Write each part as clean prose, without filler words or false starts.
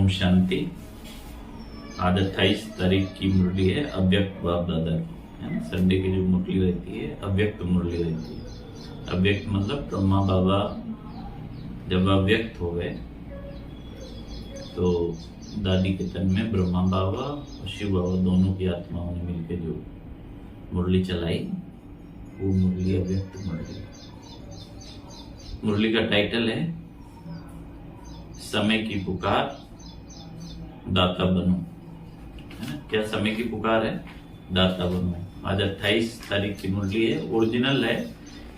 ओम शांति। आज 28 तारीख की मुरली है अव्यक्त बाप दादा की, है ना। संडे की जो मुरली रहती है अव्यक्त मुरली रहती है। अव्यक्त मतलब ब्रह्मा बाबा जब अव्यक्त हो गए तो दादी के तन में ब्रह्मा बाबा और शिव बाबा दोनों की आत्माओं ने मिलकर जो मुरली चलाई वो मुरली अव्यक्त मुरली। मुरली का टाइटल है समय की पुकार दाता बनो, है ना। क्या समय की पुकार है? दाता बनो। आज 28 तारीख की मुरली है। ओरिजिनल है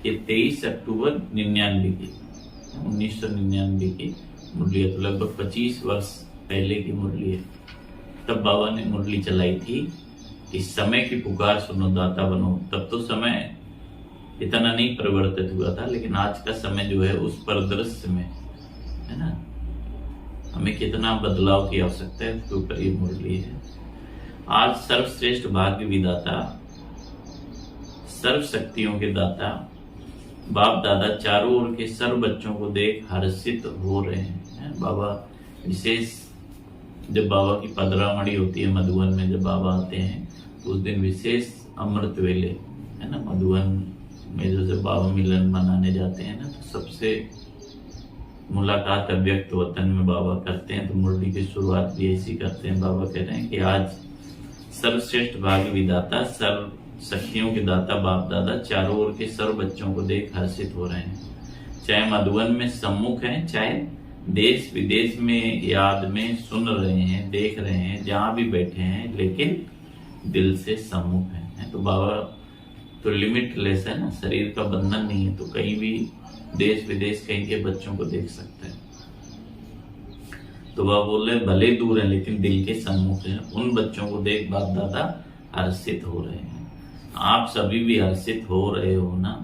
ये 23 अक्टूबर 99 की, 1999 की मुरली है। तो लगभग 25 वर्ष पहले की मुरली है। तब बाबा ने मुरली चलाई थी कि समय की पुकार सुनो दाता बनो। तब तो समय इतना नहीं परिवर्तित हुआ था, लेकिन आज का समय जो है उस परिदृश्य में, है ना, हमें कितना बदलाव की आवश्यकता है उसके ऊपर ये मुरली है। आज सर्वश्रेष्ठ भाग्य विदाता, सर्व शक्तियों के दाता बाप दादा चारों ओर के सर्व बच्चों को देख हर्षित हो रहे हैं। बाबा विशेष जब बाबा की पदरामणि होती है मधुबन में, जब बाबा आते हैं तो उस दिन विशेष अमृत वेले, है ना, मधुबन में जो जब बाबा मिलन मनाने जाते हैं ना, तो सबसे मुलाकात अव्यक्त वतन में बाबा करते हैं। तो मुरली की शुरुआत भी ऐसी करते हैं। बाबा कह रहे हैं कि आज सर्वश्रेष्ठ भाग्य विदाता, सर्व शक्तियों के दाता बाप दादा चारों ओर के सर्व बच्चों को देख हर्षित हो रहे हैं। चाहे मधुबन में सम्मुख हैं, चाहे देश विदेश में याद में सुन रहे हैं, देख रहे हैं, जहां भी बैठे हैं, लेकिन दिल से सम्मुख हैं। तो बाबा तो लिमिटलेस है ना, शरीर का बंधन नहीं है, तो कहीं भी देश विदेश कहीं के बच्चों को देख सकते हैं। तो वह बोल रहे भले दूर है लेकिन दिल के सम्मुख है। उन बच्चों को देख बाप दादा हर्षित हो रहे हैं। आप सभी भी हर्षित हो रहे हो ना।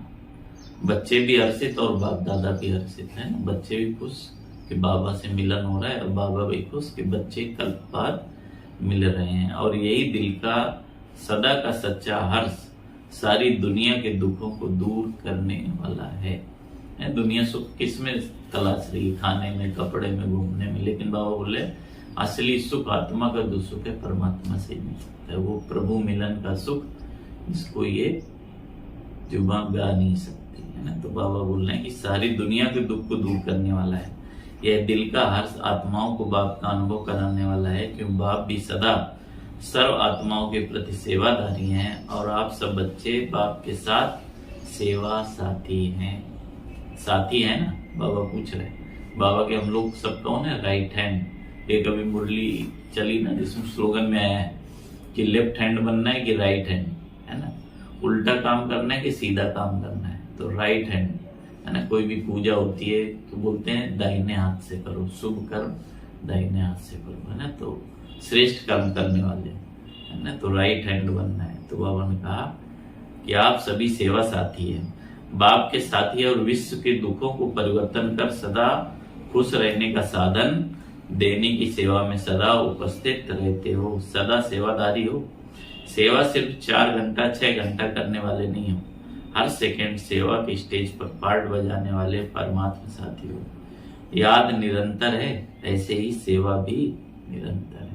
बच्चे भी हर्षित और बाप दादा भी हर्षित है ना। बच्चे भी खुश कि बाबा से मिलन हो रहा है और बाबा भी खुश कि बच्चे कल बाद मिल रहे हैं। और यही दिल का सदा का सच्चा हर्ष सारी दुनिया के दुखों को दूर करने वाला है। दुनिया सुख किस में तलाश रही? खाने में, कपड़े में, घूमने में। लेकिन बाबा बोले असली सुख आत्मा का जो सुख है परमात्मा से मिल सकता है। वो प्रभु मिलन का सुख जिसको ये जुबान गा नहीं सकती, है ना। तो बाबा बोल रहे हैं कि सारी दुनिया के दुख को दूर करने वाला है। यह दिल का हर्ष आत्माओं को बाप का अनुभव कराने वाला है, क्यों बाप भी सदा सर्व आत्माओं के प्रति सेवाधारी हैं और आप सब बच्चे बाप के साथ सेवा साथी हैं। साथी है ना, बाबा पूछ रहे हैं। बाबा के हम लोग सब कौन है? Right hand. एक अभी मुरली चली ना जिसमें स्लोगन में आया है कि लेफ्ट हैंड बनना है कि राइट हैंड, है ना। उल्टा काम करना है कि सीधा काम करना है, तो राइट हैंड, है ना। कोई भी पूजा होती है तो बोलते हैं दाहिने हाथ से करो, शुभ कर्म दाहिने हाथ से करो, है ना। तो श्रेष्ठ कर्म करने वाले, है ना। तो राइट हैंड बनना है। तो बाबा ने कहा कि आप सभी सेवा साथी हैं, बाप के साथी और विश्व के दुखों को परिवर्तन कर सदा खुश रहने का साधन देने की सेवा में सदा उपस्थित रहते हो, सदा सेवादारी हो। सेवा सिर्फ 4 घंटा 6 घंटा करने वाले नहीं हो, हर सेकंड सेवा के स्टेज पर पार्ट बजाने वाले परमात्मा साथी हो। याद निरंतर है, ऐसे ही सेवा भी निरंतर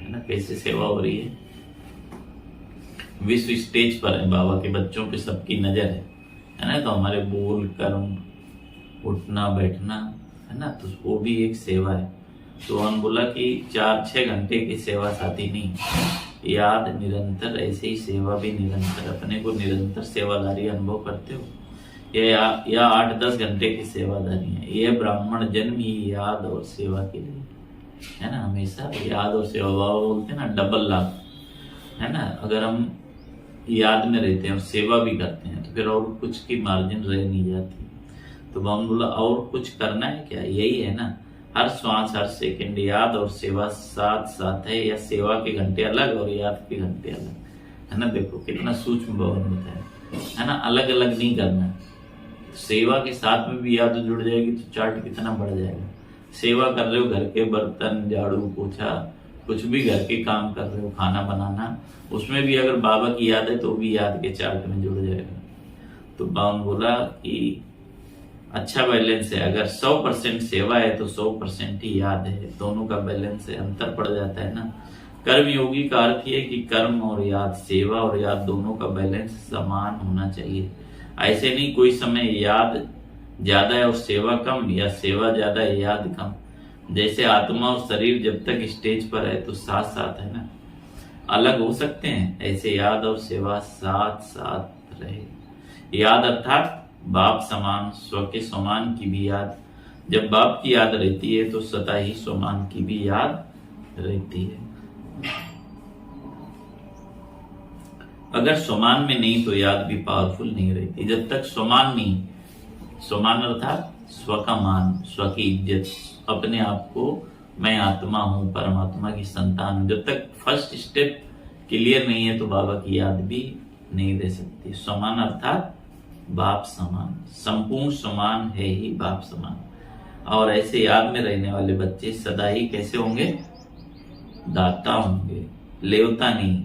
है ना। कैसे सेवा हो रही है? विश्व स्टेज पर है, बाबा के बच्चों पे सबकी नजर है ना। तो हमारे बोल कर्म, उठना बैठना, है ना, तो वो भी एक सेवा है। तो हम बोला कि 4-6 घंटे की सेवा साथी नहीं, याद निरंतर, ऐसे ही सेवा भी निरंतर। अपने को निरंतर सेवादारी अनुभव करते हो या 8-10 घंटे की सेवादारी है। यह ब्राह्मण जन्म ही याद और सेवा के लिए, है ना। हमेशा याद और सेवा, बाबा बोलते हैं ना डबल लाभ, है ना। अगर हम याद में रहते हैं और सेवा भी करते हैं तो फिर और कुछ की मार्जिन रह नहीं जाती। तो हम बोला और कुछ करना है क्या? यही है ना, हर श्वास हर सेकंड याद और सेवा साथ साथ है, या सेवा के घंटे अलग और याद के घंटे अलग, है ना। देखो कितना सूक्ष्म भवन होता है ना। अलग अलग नहीं करना। सेवा के साथ में भी याद जुड़ जाएगी तो चार्ट कितना बढ़ जाएगा। सेवा कर रहे हो, घर के बर्तन, झाड़ू, पोछा, कुछ भी घर के काम कर रहे हो, खाना बनाना, उसमें भी अगर बाबा की याद है तो भी याद के चार्ट में जुड़ जाएगा। तो बाबा बोला कि अच्छा बैलेंस है। अगर 100% सेवा है तो 100% ही याद है, दोनों का बैलेंस है, अंतर पड़ जाता है ना। कर्म योगी का अर्थ ये कि कर्म और याद, सेवा और याद दोनों का बैलेंस समान होना चाहिए। ऐसे नहीं कोई समय याद ज्यादा है और सेवा कम, या सेवा ज्यादा है याद कम। जैसे आत्मा और शरीर जब तक स्टेज पर है तो साथ साथ है ना, अलग हो सकते हैं, ऐसे याद और सेवा साथ साथ रहे। याद अर्थात बाप समान, स्व के समान की भी याद। जब बाप की याद रहती है तो सदा ही समान की भी याद रहती है। अगर समान में नहीं तो याद भी पावरफुल नहीं रहती। जब तक समान नहीं, समान अर्थात स्व का मान, स्व की इज्जत, अपने आप को मैं आत्मा हूं, परमात्मा की संतान हूं, जब तक फर्स्ट स्टेप क्लियर नहीं है तो बाबा की याद भी नहीं दे सकती। समान अर्थात बाप समान, संपूर्ण समान है ही बाप समान। और ऐसे याद में रहने वाले बच्चे सदा ही कैसे होंगे? दाता होंगे, लेवता नहीं।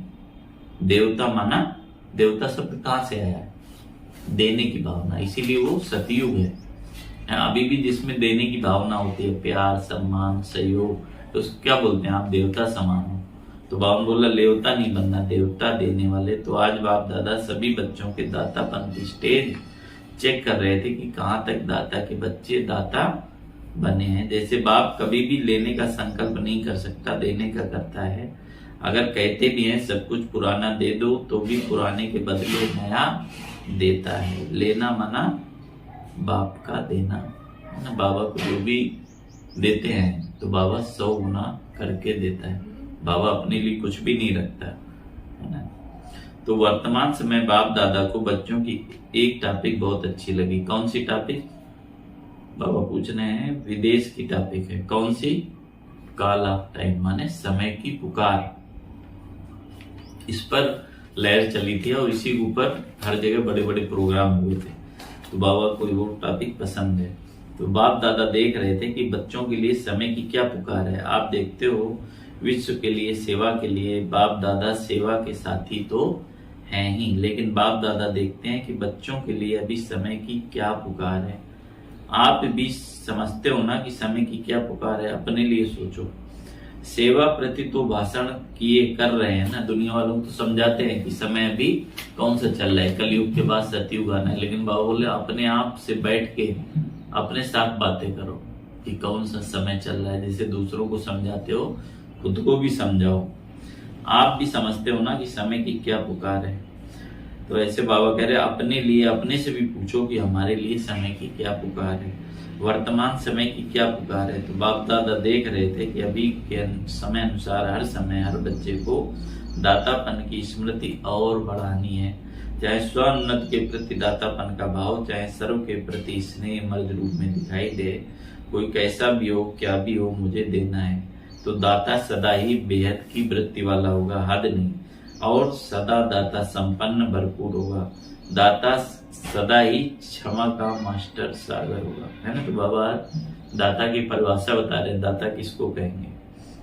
देवता माना, देवता शब्द कहां से आया है? देने की भावना, इसीलिए वो सतयुग है। अभी भी जिसमें देने की भावना होती है, प्यार, सम्मान, सहयोग, तो क्या बोलते हैं? आप देवता समान हो। तो बाबा बोला लेवता नहीं बनना, देवता देने वाले। तो आज बाप दादा सभी बच्चों के दातापन की स्टेज चेक कर रहे थे कि कहां तक दाता के बच्चे दाता बने हैं। जैसे बाप कभी भी लेने का संकल्प नहीं कर सकता, देने का करता है। अगर कहते भी हैं सब कुछ पुराना दे दो, तो भी पुराने के बदले नया देता है। लेना माना बाप का देना, बाबा को जो भी देते हैं तो बाबा 100 गुना करके देता है। बाबा अपने लिए कुछ भी नहीं रखता है ना। तो वर्तमान समय बाप दादा को बच्चों की एक टॉपिक बहुत अच्छी लगी। कौन सी टॉपिक? बाबा पूछ रहे हैं, विदेश की टॉपिक है। कौन सी? कॉल ऑफ टाइम, माने समय की पुकार। इस पर लहर चली थी और इसी ऊपर हर जगह बड़े बड़े प्रोग्राम हुए थे। तो बाबा को वो टॉपिक पसंद है। तो बाप दादा देख रहे थे कि बच्चों के लिए समय की क्या पुकार है। आप देखते हो विश्व के लिए, सेवा के लिए बाप दादा सेवा के साथी तो हैं ही, लेकिन बाप दादा देखते हैं कि बच्चों के लिए अभी समय की क्या पुकार है। आप भी समझते हो ना कि समय की क्या पुकार है? अपने लिए सोचो। सेवा प्रति तो भाषण किए कर रहे हैं ना, दुनिया वालों को तो समझाते हैं कि समय अभी कौन सा चल रहा है, कलयुग के बाद सतयुग आना है। लेकिन बाबा बोले अपने आप से बैठ के अपने साथ बातें करो कि कौन सा समय चल रहा है। जैसे दूसरों को समझाते हो, खुद को भी समझाओ। आप भी समझते हो ना कि समय की क्या पुकार है। तो ऐसे बाबा कह रहे अपने लिए, अपने से भी पूछो कि हमारे लिए समय की क्या पुकार है, वर्तमान समय की क्या पुकार है। तो बाप दादा देख रहे थे कि अभी के समय अनुसार हर समय हर बच्चे को दातापन की स्मृति और बढ़ानी है। चाहे स्वोन्नत के प्रति दातापन का भाव, चाहे सर्व के प्रति स्नेह मर्ज रूप में दिखाई दे। कोई कैसा भी हो, क्या भी हो, मुझे देना है। तो दाता सदा ही बेहद की वृत्ति वाला होगा, हद नहीं। और सदा दाता संपन्न भरपूर होगा। दाता सदा ही क्षमा का मास्टर सागर होगा, है ना। तो बाबा दाता की परिभाषा बता रहे, दाता किसको कहेंगे,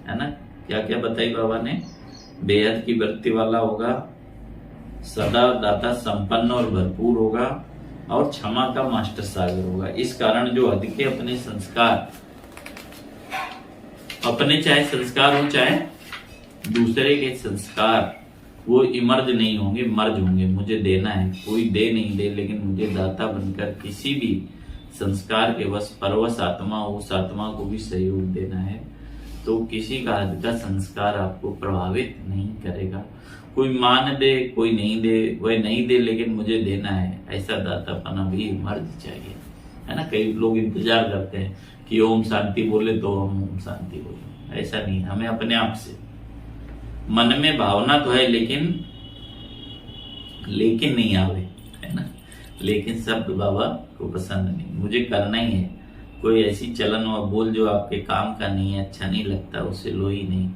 है ना। क्या क्या बताई बाबा ने? बेहद की वृत्ति वाला होगा, सदा दाता संपन्न और भरपूर होगा, और क्षमा का मास्टर सागर होगा। इस कारण जो हद के अपने संस्कार, अपने चाहे संस्कार हो चाहे दूसरे के संस्कार, वो इमर्ज नहीं होंगे, मर्ज होंगे। मुझे देना है, कोई दे नहीं दे, लेकिन मुझे दाता बनकर किसी भी संस्कार के वश परवश आत्मा हो, उस आत्मा को भी सहयोग देना है। तो किसी का हद का संस्कार आपको प्रभावित नहीं करेगा। कोई मान दे, कोई नहीं दे, वह नहीं दे, लेकिन मुझे देना है, ऐसा दातापना भी मर्ज चाहिए, है ना। कई लोग इंतजार करते हैं कि ओम शांति बोले तो हम ओम शांति बोले, ऐसा नहीं। हमें अपने आप से, मन में भावना तो है लेकिन नहीं आवे, है ना। लेकिन शब्द बाबा को पसंद नहीं, मुझे करना ही है। कोई ऐसी चलन और बोल जो आपके काम का नहीं है, अच्छा नहीं लगता, उसे लो ही नहीं।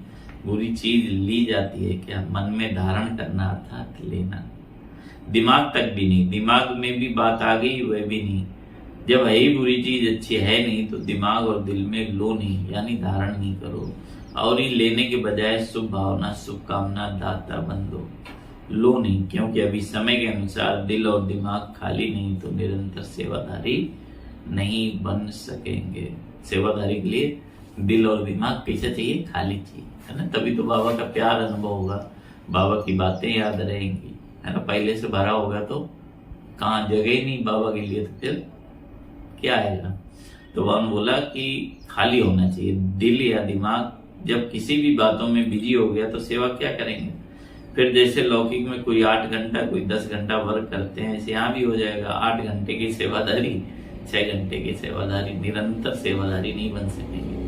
बुरी चीज ली जाती है क्या? मन में धारण करना अर्थात लेना। दिमाग तक भी नहीं, दिमाग में भी बात आ गई, वह भी नहीं। जब है ही बुरी चीज, अच्छी है नहीं, तो दिमाग और दिल में लो नहीं, यानी धारण नहीं करो। और ही लेने के बजाय शुभ भावना, शुभकामना दाता बन दो, लो नहीं। क्योंकि अभी समय के अनुसार दिल और दिमाग खाली नहीं, तो निरंतर सेवाधारी नहीं बन सकेंगे। सेवादारी के लिए दिल और दिमाग कैसा चाहिए? खाली चाहिए, है ना। तभी तो बाबा का प्यार अनुभव होगा, बाबा की बातें याद रहेंगी, है ना। पहले से भरा होगा तो कहाँ जगह ही नहीं बाबा के लिए, तो फिर क्या आएगा। तो भगवान बोला कि खाली होना चाहिए दिल या दिमाग। जब किसी भी बातों में बिजी हो गया तो सेवा क्या करेंगे। फिर जैसे लौकिक में कोई 8 घंटा कोई 10 घंटा वर्क करते हैं, ऐसे यहाँ भी हो जाएगा। 8 घंटे की सेवादारी, 6 घंटे की सेवादारी, निरंतर सेवादारी नहीं बन सकेंगे।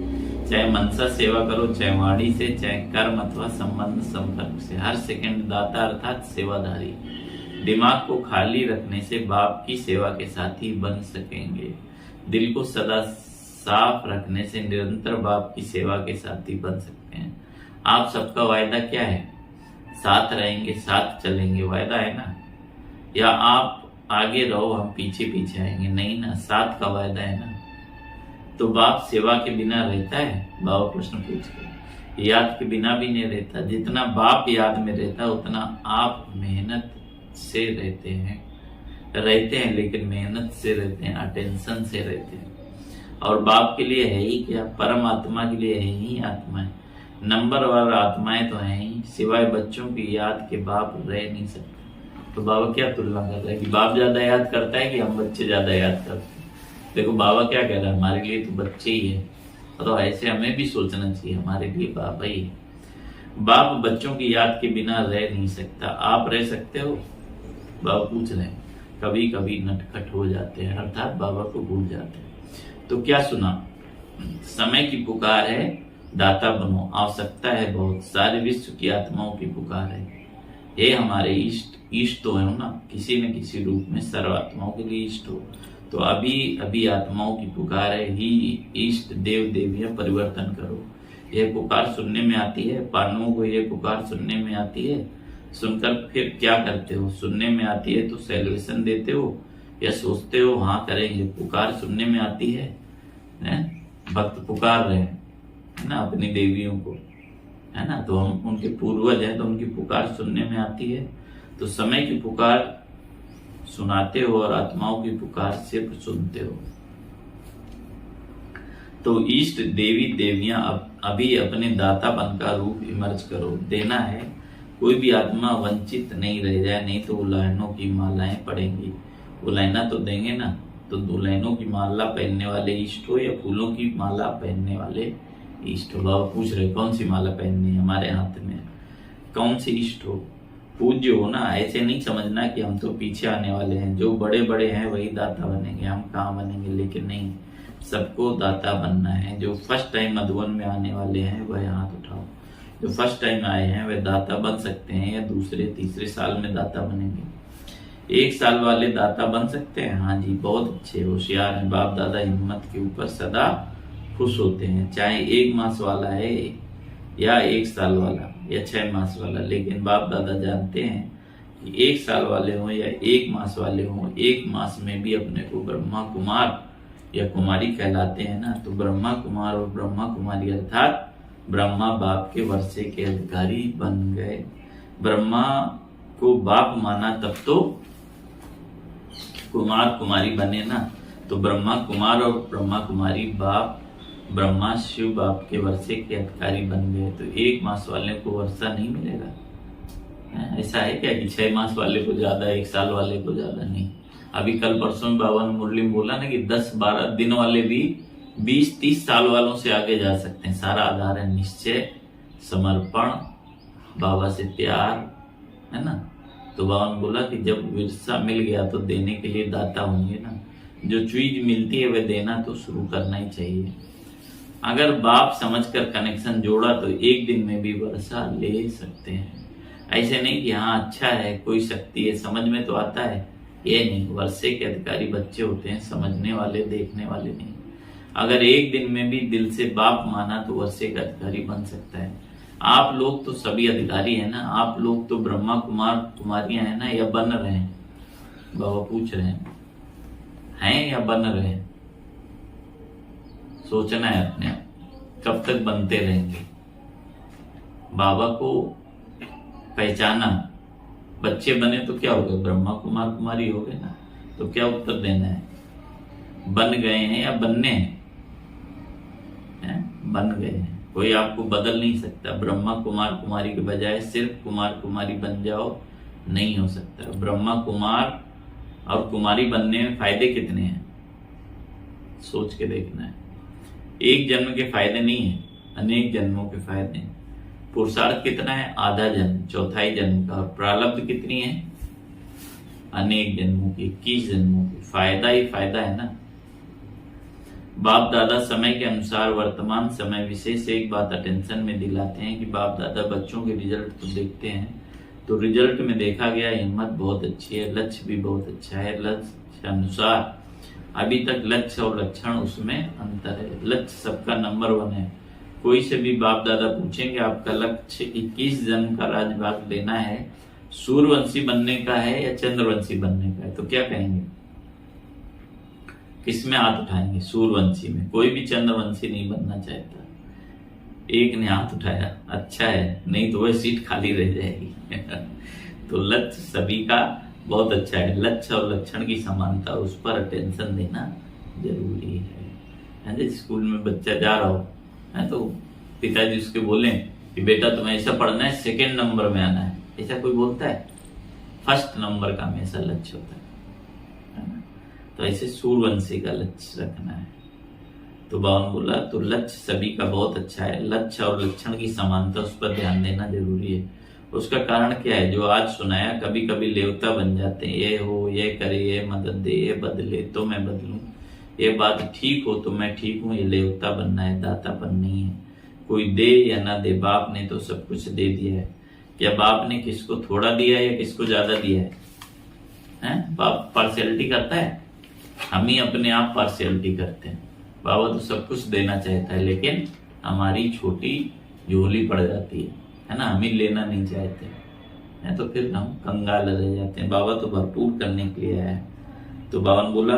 चाहे मनसा सेवा करो, चाहे वाणी से, चाहे कर्म अथवा संबंध संपर्क से, हर सेकंड दाता अर्थात सेवादारी। दिमाग को खाली रखने से बाप की सेवा के साथी बन सकेंगे। दिल को सदा साफ रखने से निरंतर बाप की सेवा के साथी बन सकते हैं। आप सबका वायदा क्या है? साथ रहेंगे, साथ चलेंगे, वायदा है ना। या आप आगे रहो, हम पीछे पीछे आएंगे, नहीं ना, साथ का वायदा है ना। तो बाप सेवा के बिना रहता है? बाबा प्रश्न पूछ रहे। याद के बिना भी नहीं रहता। जितना बाप याद में रहता उतना आप मेहनत से रहते हैं, लेकिन मेहनत से रहते हैं, अटेंशन से रहते हैं। और बाप के लिए है ही क्या? परमात्मा के लिए है ही आत्मा है। नंबरवार आत्माएं तो हैं ही, सिवाय बच्चों की याद के बाप रह नहीं सकते। तो बाबा क्या तुलना कर रहा है कि बाप ज्यादा याद करता है कि हम बच्चे ज्यादा याद करते हैं। देखो बाबा क्या कह रहा है, हमारे लिए तो बच्चे ही है। तो ऐसे हमें भी सोचना चाहिए, हमारे लिए बाबा ही है। बाप बच्चों की याद के बिना रह नहीं सकता। आप रह सकते हो? बाबा पूछ रहे हैं। कभी कभी नटखट हो जाते हैं, अर्थात बाबा को भूल जाते हैं। तो क्या सुना? समय की पुकार है, दाता बनो। आवश्यकता है बहुत, सारे विश्व की आत्माओं की पुकार है। ये हमारे इष्ट तो है ना, किसी न किसी रूप में सर्व आत्माओं के लिए इष्ट हो। तो अभी आत्माओं की पुकार है, ही इष्ट देव देवियां परिवर्तन करो। यह पुकार सुनने में आती है, पांडवों को यह पुकार सुनने में आती है। सुनकर फिर क्या करते हो? सुनने में आती है तो सेलिब्रेशन देते हो या सोचते हो हाँ करेंगे? पुकार सुनने में आती है, भक्त पुकार रहे हैं, है ना, अपनी देवियों को, है ना। तो हम उनके पूर्वज हैं, तो उनकी पुकार सुनने में आती है। तो समय की पुकार सुनाते हो और आत्माओं की पुकार सिर्फ सुनते हो। तो इष्ट देवी देवियां अभी अपने दातापन का रूप इमर्ज करो। देना है, कोई भी आत्मा वंचित नहीं रह जाए, नहीं तो उलायनों की मालाएं पड़ेंगी। उलायना तो देंगे ना। तो दुल्हनों की माला पहनने वाले इष्ट हो या फूलों की माला पहनने वाले इष्ट हो? बाबा पूछ रहे कौन सी माला पहननी है, हमारे हाथ में कौन सी इष्ट हो। पूज्य हो ना, ऐसे नहीं समझना कि हम तो पीछे आने वाले हैं, जो बड़े बड़े हैं वही दाता बनेंगे, हम कहाँ बनेंगे। लेकिन नहीं, सबको दाता बनना है। जो फर्स्ट टाइम मधुबन में आने वाले हैं वह हाथ उठाओ। जो फर्स्ट टाइम आए हैं वह दाता बन सकते हैं या दूसरे तीसरे साल में दाता बनेंगे। 1 साल वाले दाता बन सकते हैं? हाँ जी, बहुत अच्छे होशियार हैं। बाप दादा हिम्मत के ऊपर सदा खुश होते हैं, चाहे 1 मास वाला है या 1 साल वाला या 6 मास वाला। लेकिन बाप दादा जानते हैं कि 1 साल वाले हों या 1 मास वाले हों, 1 मास में भी अपने को ब्रह्मा कुमार या कुमारी कहलाते हैं ना। तो ब्रह्मा कुमार और ब्रह्मा कुमारी अर्थात ब्रह्मा बाप के वर्षे के अधिकारी बन गए। ब्रह्मा को बाप माना तब तो कुमार कुमारी बने ना। तो ब्रह्मा कुमार और ब्रह्मा कुमारी बाप ब्रह्मा शिव बाप के वर्षे के अधिकारी बन गए। तो 1 मास वाले को वर्षा नहीं मिलेगा। ऐसा है क्या कि 6 मास वाले को ज्यादा, 1 साल वाले को ज्यादा? नहीं। अभी कल परसों में बाबा ने मुरली में बोला ना कि 10-12 दिन वाले भी 20-30 साल वालों से आगे जा सकते हैं। सारा आधार है निश्चय, समर्पण, बाबा से प्यार, है ना। तो बाबा ने बोला कि जब विरसा मिल गया तो देने के लिए दाता होंगे ना। जो चीज मिलती है वह देना तो शुरू करना ही चाहिए। अगर बाप समझकर कनेक्शन जोड़ा तो 1 दिन में भी वर्षा ले सकते हैं। ऐसे नहीं कि हाँ अच्छा है, कोई शक्ति है, समझ में तो आता है, ये नहीं। वर्षे के अधिकारी बच्चे होते हैं, समझने वाले, देखने वाले नहीं। अगर 1 दिन में भी दिल से बाप माना तो वर्षे का अधिकारी बन सकता है। आप लोग तो सभी अधिकारी है ना। आप लोग तो ब्रह्मा कुमार कुमारियां है ना, या बन रहे हैं? बाबा पूछ रहे हैं या बन रहे हैं? सोचना है अपने आप, कब तक बनते रहेंगे। बाबा को पहचाना, बच्चे बने तो क्या हो गए? ब्रह्मा कुमार कुमारी हो गए ना। तो क्या उत्तर देना है? बन गए हैं या बनने हैं? बन गए हैं। कोई आपको बदल नहीं सकता। ब्रह्मा कुमार कुमारी के बजाय सिर्फ कुमार कुमारी बन जाओ, नहीं हो सकता। ब्रह्मा कुमार और कुमारी बनने में फायदे कितने हैं, सोच के देखना है। एक जन्म के फायदे नहीं है, अनेक जन्मों के फायदे हैं। पुरुषार्थ कितना है, आधा जन्म, चौथाई जन्म का। और प्रारब्ध कितनी है, अनेक जन्मों की, 21 जन्मों की। फायदा ही फायदा है ना। बाप दादा समय के अनुसार वर्तमान समय विशेष एक बात अटेंशन में दिलाते हैं कि बाप दादा बच्चों के रिजल्ट तो देखते हैं, तो रिजल्ट में देखा गया हिम्मत बहुत अच्छी है, लक्ष्य भी बहुत अच्छा है। लक्ष्य अनुसार अभी तक लक्ष्य और लक्षण उसमें अंतर है। लक्ष्य सबका नंबर 1 है। कोई से भी बाप दादा पूछेंगे आपका लक्ष्य 21 जन्म का राजभाग लेना है, सूर्यवंशी बनने का है या चंद्रवंशी बनने का है, तो क्या कहेंगे, किसमें हाथ उठाएंगे, सूर्यवंशी में। कोई भी चंद्रवंशी नहीं बनना चाहता। एक ने हाथ उठाया, अच्छा है, नहीं तो वह सीट खाली रह जाएगी। तो लक्ष्य सभी का बहुत अच्छा है। लक्ष्य और लक्षण की समानता, उस पर अटेंशन देना जरूरी है। स्कूल में बच्चा जा रहा हो है तो पिताजी उसके बोले कि बेटा तुम्हें ऐसा पढ़ना है, 2nd नंबर में आना है, ऐसा कोई बोलता है? 1st नंबर का हमेशा लक्ष्य होता है ना? तो ऐसे सूर्यवंशी का लक्ष्य रखना है। तो बावन बोला तो लक्ष्य सभी का बहुत अच्छा है। लक्ष्य और लक्षण की समानता, उस पर ध्यान देना जरूरी है। उसका कारण क्या है, जो आज सुनाया, कभी कभी लेवता बन जाते हैं। ये हो, ये करे, ये मदद दे, ये बदले तो मैं बदलूं, ये बात ठीक हो तो मैं ठीक हूं। ये लेवता बनना है, दातापन नहीं है। कोई दे या ना दे, बाप ने तो सब कुछ दे दिया है। क्या बाप ने किसको थोड़ा दिया है या किसको ज्यादा दिया है? बाप पार्शियलिटी करता है? हम ही अपने आप पार्शियलिटी करते हैं। बाबा तो सब कुछ देना चाहता है, लेकिन हमारी छोटी झोली पड़ जाती है ना, हम ही लेना नहीं चाहते हैं, तो फिर हम कंगाल रह जाते हैं। बाबा तो भरपूर करने के लिए आया है। तो बावन बोला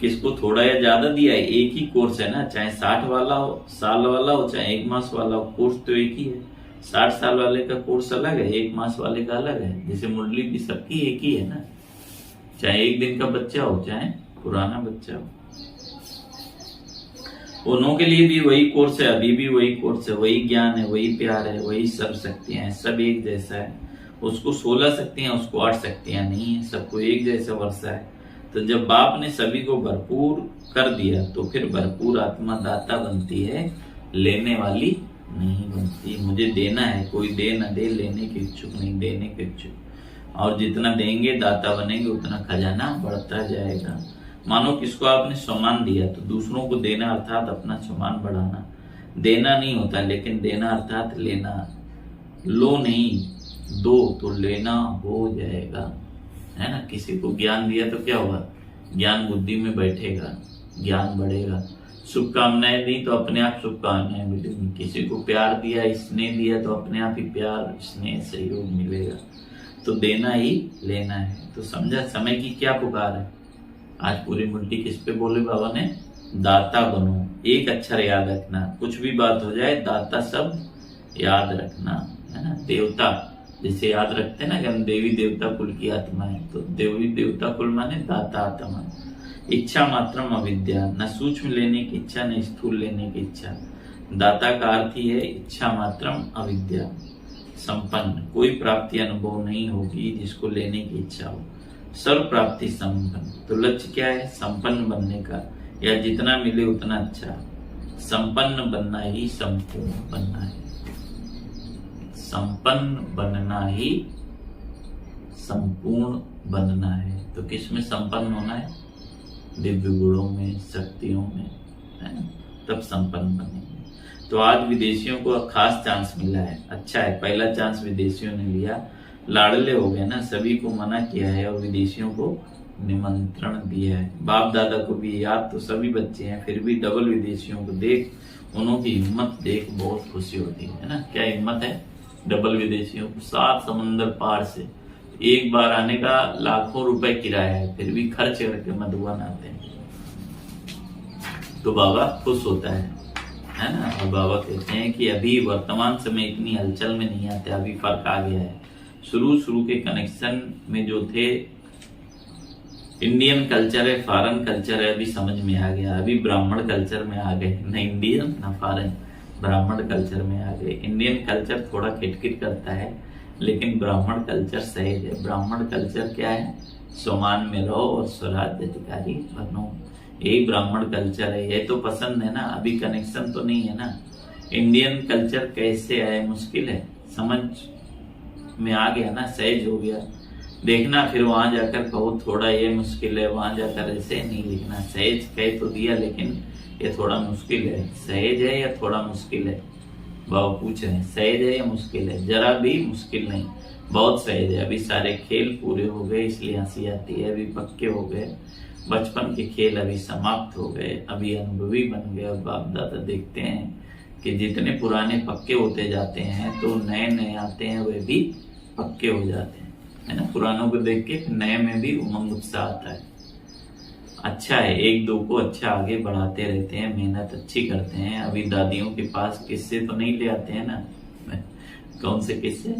किसको थोड़ा या ज्यादा दिया है, एक ही कोर्स है ना, चाहे 60 वाला हो, साल वाला हो, चाहे 1 मास वाला हो, कोर्स तो एक ही है। 60 साल वाले का कोर्स अलग है, 1 मास वाले का अलग है। जैसे मुरली भी सबकी एक ही है ना, चाहे 1 दिन का बच्चा हो, चाहे पुराना बच्चा हो। उन्हों के लिए भी वही कोर्स है, अभी भी वही कोर्स है, वही ज्ञान है, वही प्यार है, वही सब शक्तियां हैं, सब एक जैसा है। उसको 16 शक्तियां, उसको 8 शक्तियां नहीं है, सबको एक जैसा वर्षा है। तो जब बाप ने सभी को भरपूर कर दिया तो फिर भरपूर आत्मा दाता बनती है, लेने वाली नहीं बनती। मुझे देना है, कोई दे न दे, लेने के इच्छुक नहीं, देने के इच्छुक। और जितना देंगे दाता बनेंगे, उतना खजाना बढ़ता जाएगा। मानो किसको आपने सम्मान दिया तो दूसरों को देना अर्थात अपना सम्मान बढ़ाना। देना नहीं होता, लेकिन देना अर्थात लेना। लो नहीं, दो तो लेना हो जाएगा, है ना। किसी को ज्ञान दिया तो क्या होगा, ज्ञान बुद्धि में बैठेगा, ज्ञान बढ़ेगा। शुभकामनाएं दी तो अपने आप शुभकामनाएं मिलेंगी। किसी को प्यार दिया, स्नेह दिया तो अपने आप ही प्यार, स्नेह, सहयोग मिलेगा। तो देना ही लेना है। तो समझा समय की क्या पुकार है। आज पूरी मुट्ठी किस पे बोले बाबा ने, दाता बनो। एक अक्षर याद रखना, कुछ भी बात हो जाए दाता शब्द याद रखना, है ना। देवता जैसे याद रखते हैं ना कि हम देवी देवता कुल की आत्मा है, तो देवी देवता कुल माने दाता आत्मा। इच्छा मात्रम अविद्या, न सूक्ष्म लेने की इच्छा न स्थूल लेने की इच्छा। दाता का अर्थ ही है इच्छा मात्रम अविद्या। संपन्न, कोई प्राप्ति अनुभव नहीं होगी जिसको लेने की इच्छा हो। सर्व प्राप्ति संपन्न, तो लक्ष्य क्या है, संपन्न बनने का, या जितना मिले उतना अच्छा। संपन्न बनना ही संपूर्ण बनना है। संपन्न बनना ही संपूर्ण बनना है। तो किस में संपन्न होना है, दिव्य गुणों में, शक्तियों में, है ना, तब संपन्न बनेंगे। तो आज विदेशियों को खास चांस मिला है, अच्छा है। पहला चांस विदेशियों ने लिया, लाडले हो गए ना, सभी को मना किया है और विदेशियों को निमंत्रण दिया है। बाप दादा को भी याद तो सभी बच्चे हैं, फिर भी डबल विदेशियों को देख, उन्हों की हिम्मत देख बहुत खुशी होती है ना। क्या हिम्मत है डबल विदेशियों को, 7 समंदर पार से एक बार आने का लाखों रुपए किराया है, फिर भी खर्च करके मधुबन आते हैं। तो बाबा खुश होता है ना। और बाबा कहते हैं कि अभी वर्तमान समय इतनी हलचल में नहीं आते, अभी फर्क आ गया है। शुरू के कनेक्शन में जो थे इंडियन कल्चर है, फॉरेन कल्चर है, अभी समझ में आ गया। अभी ब्राह्मण कल्चर में आ गए, न इंडियन न फॉरेन, ब्राह्मण कल्चर में आ गए। इंडियन कल्चर थोड़ा किटकिट करता है, लेकिन ब्राह्मण कल्चर सहज है। ब्राह्मण कल्चर क्या है? सोमान में रहो और स्वराज्य अधिकारी बनो, यही ब्राह्मण कल्चर है। ये तो पसंद है ना, अभी कनेक्शन तो नहीं है ना। इंडियन कल्चर कैसे आए? मुश्किल है, समझ में आ गया ना, सहज हो गया। देखना फिर वहां जाकर कहो थोड़ा ये मुश्किल है, वहां जाकर ऐसे नहीं लिखना। सहज कह तो दिया, लेकिन ये थोड़ा मुश्किल है। सहज है या थोड़ा मुश्किल है? बाबा पूछ रहे हैं, सहज है या मुश्किल है? जरा भी मुश्किल नहीं, बहुत सहज है। अभी सारे खेल पूरे हो गए, इसलिए हंसी आती है। अभी पक्के हो गए, बचपन के खेल अभी समाप्त हो गए, अभी अनुभवी बन गए। और बाप दादा देखते हैं कि जितने पुराने पक्के होते जाते हैं तो नए नए आते हैं, वे भी पक्के हो जाते हैं, है ना। पुरानों को देख के नए में भी उमंग उत्साह आता है। अच्छा है, एक दो को अच्छा आगे बढ़ाते रहते हैं, मेहनत अच्छी करते हैं। अभी दादियों के पास किस्से तो नहीं ले आते हैं ना। कौन से किस्से?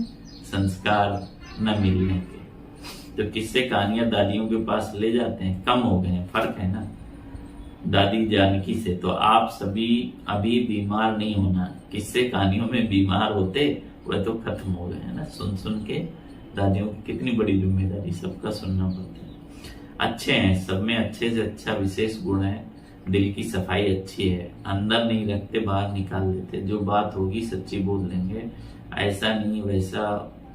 संस्कार न मिलने के। तो किस्से कहानियां दादियों के पास ले जाते हैं, कम हो गए हैं, फर्क है ना दादी जानकी से। तो आप सभी अभी बीमार नहीं होना। किस्से कहानियों में बीमार होते, वह तो खत्म हो गए है ना। सुन सुन के दादियों की कितनी बड़ी जिम्मेदारी, सबका सुनना पड़ता है। अच्छे हैं, सब में अच्छे से अच्छा विशेष गुण है। दिल की सफाई अच्छी है, अंदर नहीं रखते, बाहर निकाल देते। जो बात होगी सच्ची बोल देंगे, ऐसा नहीं वैसा,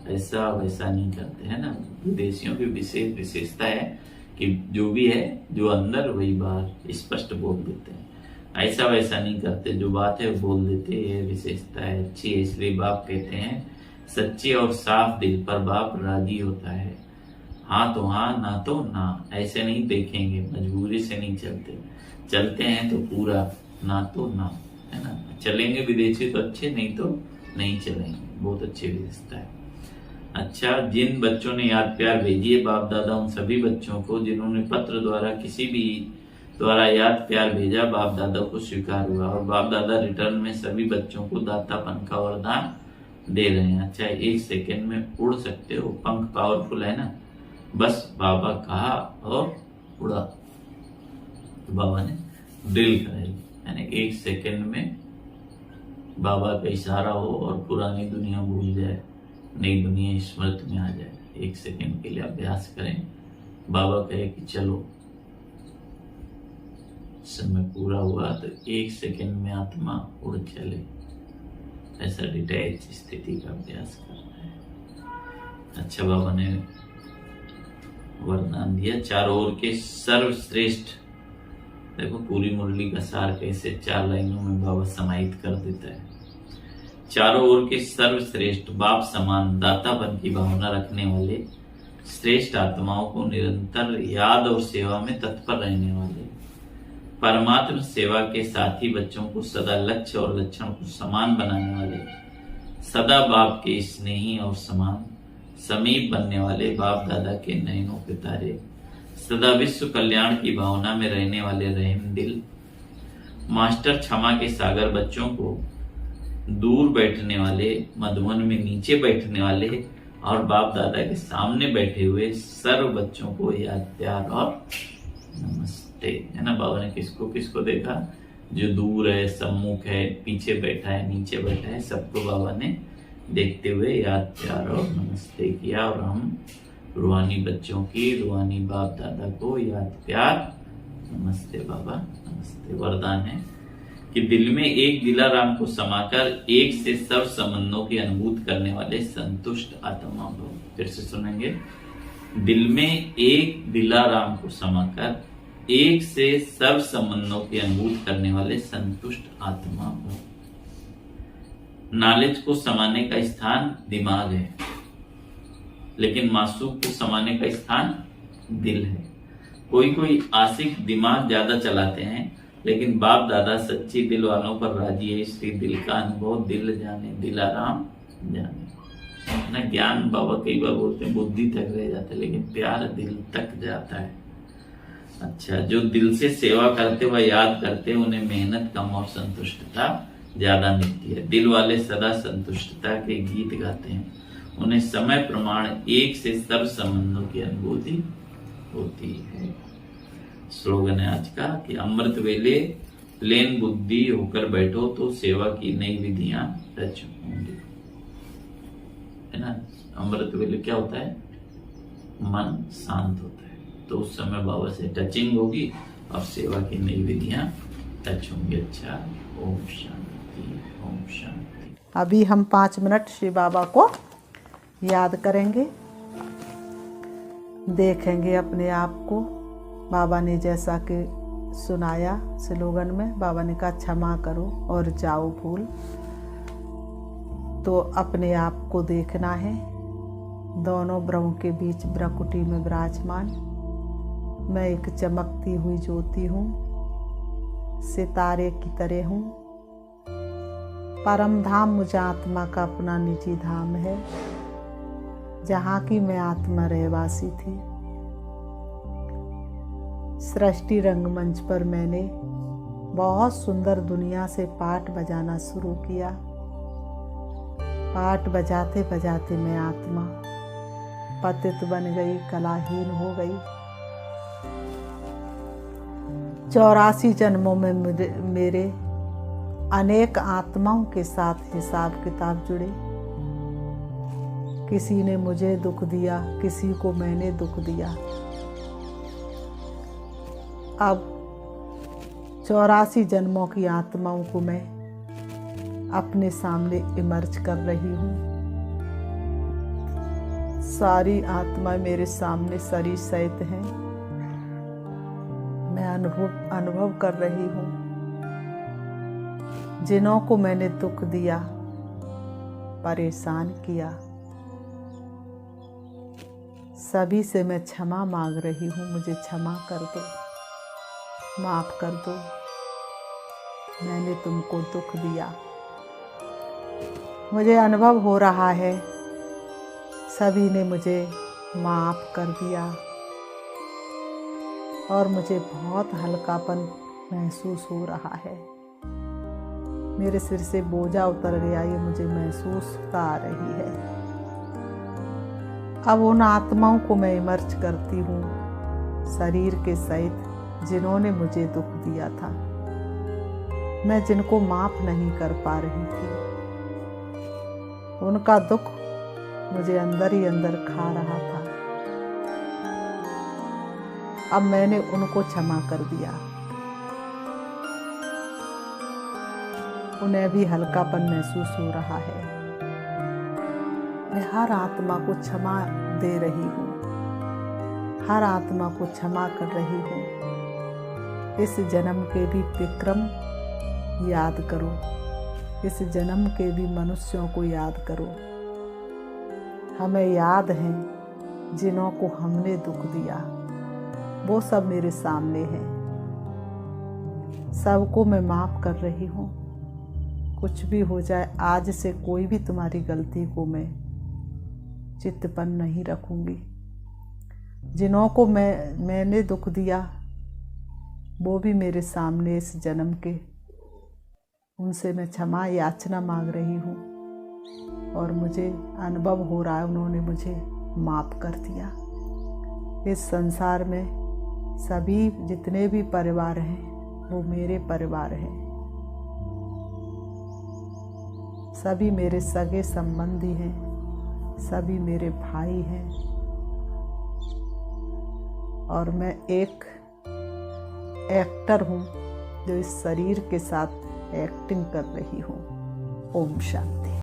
ऐसा वैसा नहीं करते, है ना। विदेशियों की विशेष विशेषता है कि जो भी है, जो अंदर वही बाहर स्पष्ट बोल देते हैं। ऐसा वैसा नहीं करते, जो बात है बोल देते। ये विशेषता है, अच्छी है। इसलिए बाप कहते हैं सच्चे और साफ दिल पर बाप राजी होता है। हाँ तो हाँ, ना तो ना, ऐसे नहीं देखेंगे, मजबूरी से नहीं चलते। चलते हैं तो पूरा, ना तो ना, है ना। चलेंगे विदेशी तो अच्छे, नहीं तो नहीं चलेंगे। बहुत अच्छी विशेषता है। अच्छा, जिन बच्चों ने याद प्यार भेजी है बाप दादा, उन सभी बच्चों को जिन्होंने पत्र द्वारा किसी भी द्वारा याद प्यार भेजा, बाप दादा को स्वीकार हुआ। और बाप दादा रिटर्न में सभी बच्चों को दातापन का वरदान दे रहे हैं। अच्छा, 1 सेकेंड में उड़ सकते हो, पंख पावरफुल है ना। बस बाबा कहा और उड़ा, तो बाबा ने ड्रिल कराई, यानी 1 सेकेंड में बाबा का इशारा हो और पुरानी दुनिया भूल जाए, नई दुनिया स्मृति में आ जाए। 1 सेकेंड के लिए अभ्यास करें। बाबा कहे कि चलो, समय पूरा हुआ तो 1 सेकेंड में आत्मा उड़ चले, ऐसा डिटैच स्थिति का अभ्यास करना है। अच्छा, बाबा ने वरदान दिया, चारों ओर के सर्वश्रेष्ठ। देखो पूरी मुरली का सार कैसे 4 लाइनों में बाबा समाहित कर देता है। चारों ओर के सर्वश्रेष्ठ, बाप समान दातापन की भावना रखने वाले श्रेष्ठ आत्माओं को निरंतर याद और सेवा में तत्पर रहने वाले, परमात्मा सेवा के साथी बच्चों को सदा लक्ष्य और लक्षण को समान बनाने वाले, सदा बाप के स्नेही और समान समीप बनने वाले, बाप दादा के नयनों के तारे, सदा विश्व कल्याण की भावना में रहने वाले रहम दिल, मास्टर क्षमा के सागर बच्चों को दूर बैठने वाले, मधुवन में नीचे बैठने वाले और बाप दादा के सामने बैठे हुए सर्व बच्चों को याद प्यार और नमस्ते, है ना। बाबा ने किसको किसको देखा? जो दूर है, सम्मुख है, पीछे बैठा है, नीचे बैठा है, सबको बाबा ने देखते हुए याद प्यार और नमस्ते किया। और हम रूहानी बच्चों की, रूहानी बाप दादा को याद प्यार नमस्ते बाबा नमस्ते। वरदान है कि दिल में एक दिलाराम को समाकर एक से सब संबंधों की अनुभूति करने वाले संतुष्ट आत्मा भव। फिर से सुनेंगे, दिल में एक दिलाराम को समाकर एक से सब संबंधों की अनुभूति करने वाले संतुष्ट आत्मा भव। नॉलेज को समाने का स्थान दिमाग है, लेकिन मासूम को समाने का स्थान दिल है। कोई कोई आशिक दिमाग ज्यादा चलाते हैं, लेकिन बाप दादा सच्ची दिल वालों पर राजी है। इसलिए दिल का अनुभव दिल जाने, दिलाराम जाने ना। ज्ञान बाबा कई बार बोलते हैं बुद्धि तक रह जाता है, लेकिन प्यार दिल तक जाता है। अच्छा, जो दिल से सेवा करते व याद करते हैं, उन्हें मेहनत कम और संतुष्टता ज्यादा मिलती है। दिल वाले सदा संतुष्टता के गीत गाते हैं, उन्हें समय प्रमाण एक से सब संबंधों की अनुभूति होती है। स्लोगन है आज का कि अमृत वेले प्लेन बुद्धि होकर बैठो तो सेवा की नई विधियां रच होंगी, है ना। अमृत वेले क्या होता है? मन शांत होता है, तो उस समय बाबा से टचिंग होगी और सेवा की नई विधियां टच होंगी। अच्छा, ओम शांति, ओम शांति। अभी हम 5 मिनट शिव बाबा को याद करेंगे, देखेंगे अपने आप को। बाबा ने जैसा कि सुनाया स्लोगन में, बाबा ने कहा क्षमा करो और जाओ भूल, तो अपने आप को देखना है। दोनों ब्रह्म के बीच ब्रकुटी में विराजमान मैं एक चमकती हुई ज्योति हूँ, सितारे की तरह हूँ। परम धाम मुझे आत्मा का अपना निजी धाम है, जहाँ की मैं आत्मा रहवासी थी। सृष्टि रंगमंच पर मैंने बहुत सुंदर दुनिया से पाठ बजाना शुरू किया। पाठ बजाते बजाते मैं आत्मा पतित बन गई, कलाहीन हो गई। 84 जन्मों में मेरे अनेक आत्माओं के साथ हिसाब किताब जुड़े। किसी ने मुझे दुख दिया, किसी को मैंने दुख दिया। अब 84 जन्मों की आत्माओं को मैं अपने सामने इमर्ज कर रही हूँ। सारी आत्मा मेरे सामने सरी सहित हैं। मैं अनुभव कर रही हूँ। जिन्हों को मैंने दुख दिया, परेशान किया, सभी से मैं क्षमा मांग रही हूँ। मुझे क्षमा कर दो, माफ कर दो, मैंने तुमको दुख दिया। मुझे अनुभव हो रहा है सभी ने मुझे माफ कर दिया और मुझे बहुत हल्कापन महसूस हो रहा है। मेरे सिर से बोझा उतर गया, ये मुझे महसूस आ रही है। अब उन आत्माओं को मैं इमर्ज करती हूँ शरीर के सहित, जिन्होंने मुझे दुख दिया था, मैं जिनको माफ नहीं कर पा रही थी। उनका दुख मुझे अंदर ही अंदर खा रहा था। अब मैंने उनको क्षमा कर दिया। उन्हें भी हल्कापन महसूस हो रहा है। मैं हर आत्मा को क्षमा दे रही हूँ, हर आत्मा को क्षमा कर रही हूँ। इस जन्म के भी विक्रम याद करो, इस जन्म के भी मनुष्यों को याद करो। हमें याद है जिन्हों को हमने दुख दिया, वो सब मेरे सामने हैं। सबको मैं माफ कर रही हूँ। कुछ भी हो जाए, आज से कोई भी तुम्हारी गलती को मैं चित्त पर नहीं रखूंगी। जिन्हों को मैंने दुख दिया, वो भी मेरे सामने इस जन्म के, उनसे मैं क्षमा याचना मांग रही हूँ और मुझे अनुभव हो रहा है उन्होंने मुझे माफ कर दिया। इस संसार में सभी जितने भी परिवार हैं वो मेरे परिवार हैं। सभी मेरे सगे संबंधी हैं, सभी मेरे भाई हैं और मैं एक एक्टर हूँ जो इस शरीर के साथ एक्टिंग कर रही हूँ। ओम शांति।